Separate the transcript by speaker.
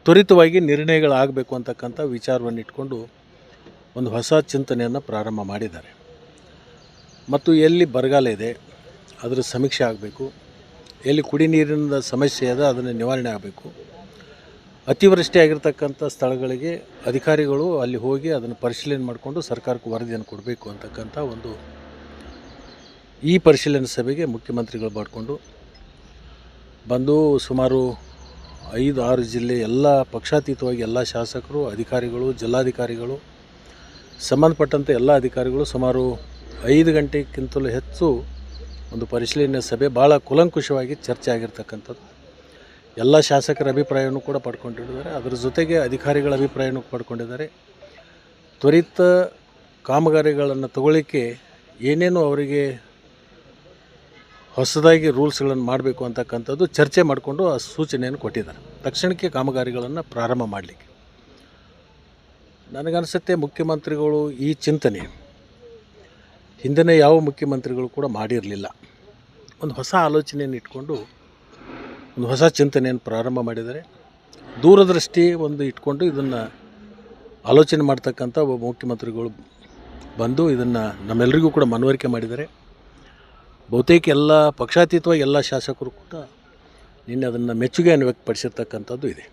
Speaker 1: ತ್ವರಿತವಾಗಿ ನಿರ್ಣಯಗಳಾಗಬೇಕು ಅಂತಕ್ಕಂಥ ವಿಚಾರವನ್ನು ಇಟ್ಕೊಂಡು ಒಂದು ಹೊಸ ಚಿಂತನೆಯನ್ನು ಪ್ರಾರಂಭ ಮಾಡಿದ್ದಾರೆ. ಮತ್ತು ಎಲ್ಲಿ ಬರಗಾಲ ಇದೆ ಅದರ ಸಮೀಕ್ಷೆ ಆಗಬೇಕು, ಎಲ್ಲಿ ಕುಡಿ ನೀರಿನ ಸಮಸ್ಯೆ ಇದೆ ಅದನ್ನು ನಿವಾರಣೆ ಆಗಬೇಕು, ಅತಿವೃಷ್ಟಿ ಆಗಿರ್ತಕ್ಕಂಥ ಸ್ಥಳಗಳಿಗೆ ಅಧಿಕಾರಿಗಳು ಅಲ್ಲಿ ಹೋಗಿ ಅದನ್ನು ಪರಿಶೀಲನೆ ಮಾಡಿಕೊಂಡು ಸರ್ಕಾರಕ್ಕೆ ವರದಿಯನ್ನು ಕೊಡಬೇಕು ಅಂತಕ್ಕಂಥ ಒಂದು ಈ ಪರಿಶೀಲನೆ ಸಭೆಗೆ ಮುಖ್ಯಮಂತ್ರಿಗಳು ಮಾಡಿಕೊಂಡು ಬಂದು ಸುಮಾರು 5-6 ಜಿಲ್ಲೆ ಎಲ್ಲ ಪಕ್ಷಾತೀತವಾಗಿ ಎಲ್ಲ ಶಾಸಕರು, ಅಧಿಕಾರಿಗಳು, ಜಿಲ್ಲಾಧಿಕಾರಿಗಳು, ಸಂಬಂಧಪಟ್ಟಂಥ ಎಲ್ಲ ಅಧಿಕಾರಿಗಳು ಸುಮಾರು 5 ಗಂಟೆಗಿಂತಲೂ ಹೆಚ್ಚು ಒಂದು ಪರಿಶೀಲನೆ ಸಭೆ ಭಾಳ ಕೂಲಂಕುಷವಾಗಿ ಚರ್ಚೆ ಆಗಿರ್ತಕ್ಕಂಥದ್ದು. ಎಲ್ಲ ಶಾಸಕರ ಅಭಿಪ್ರಾಯವನ್ನು ಕೂಡ ಪಡ್ಕೊಂಡಿದ್ದಾರೆ. ಅದರ ಜೊತೆಗೆ ಅಧಿಕಾರಿಗಳ ಅಭಿಪ್ರಾಯವನ್ನು ಪಡ್ಕೊಂಡಿದ್ದಾರೆ. ತ್ವರಿತ ಕಾಮಗಾರಿಗಳನ್ನು ತಗೊಳ್ಳಿಕ್ಕೆ ಏನೇನು ಅವರಿಗೆ ಹೊಸದಾಗಿ ರೂಲ್ಸ್ಗಳನ್ನು ಮಾಡಬೇಕು ಅಂತಕ್ಕಂಥದ್ದು ಚರ್ಚೆ ಮಾಡಿಕೊಂಡು ಆ ಸೂಚನೆಯನ್ನು ಕೊಟ್ಟಿದ್ದಾರೆ. ತಕ್ಷಣಕ್ಕೆ ಕಾಮಗಾರಿಗಳನ್ನು ಪ್ರಾರಂಭ ಮಾಡಲಿಕ್ಕೆ ನನಗನ್ಸುತ್ತೆ ಮುಖ್ಯಮಂತ್ರಿಗಳು ಈ ಚಿಂತನೆ ಹಿಂದಿನ ಯಾವ ಮುಖ್ಯಮಂತ್ರಿಗಳು ಕೂಡ ಮಾಡಿರಲಿಲ್ಲ. ಒಂದು ಹೊಸ ಆಲೋಚನೆಯನ್ನು ಇಟ್ಕೊಂಡು ಒಂದು ಹೊಸ ಚಿಂತನೆಯನ್ನು ಪ್ರಾರಂಭ ಮಾಡಿದ್ದಾರೆ. ದೂರದೃಷ್ಟಿ ಒಂದು ಇಟ್ಕೊಂಡು ಇದನ್ನು ಆಲೋಚನೆ ಮಾಡ್ತಕ್ಕಂಥ ಒಬ್ಬ ಮುಖ್ಯಮಂತ್ರಿಗಳು ಬಂದು ಇದನ್ನು ನಮ್ಮೆಲ್ಲರಿಗೂ ಕೂಡ ಮನವರಿಕೆ ಮಾಡಿದ್ದಾರೆ. ಬಹುತೇಕ ಎಲ್ಲ ಪಕ್ಷಾತೀತವಾಗಿ ಎಲ್ಲ ಶಾಸಕರು ಕೂಡ ನಿನ್ನೆ ಅದನ್ನು ಮೆಚ್ಚುಗೆಯನ್ನು ವ್ಯಕ್ತಪಡಿಸಿರ್ತಕ್ಕಂಥದ್ದು ಇದೆ.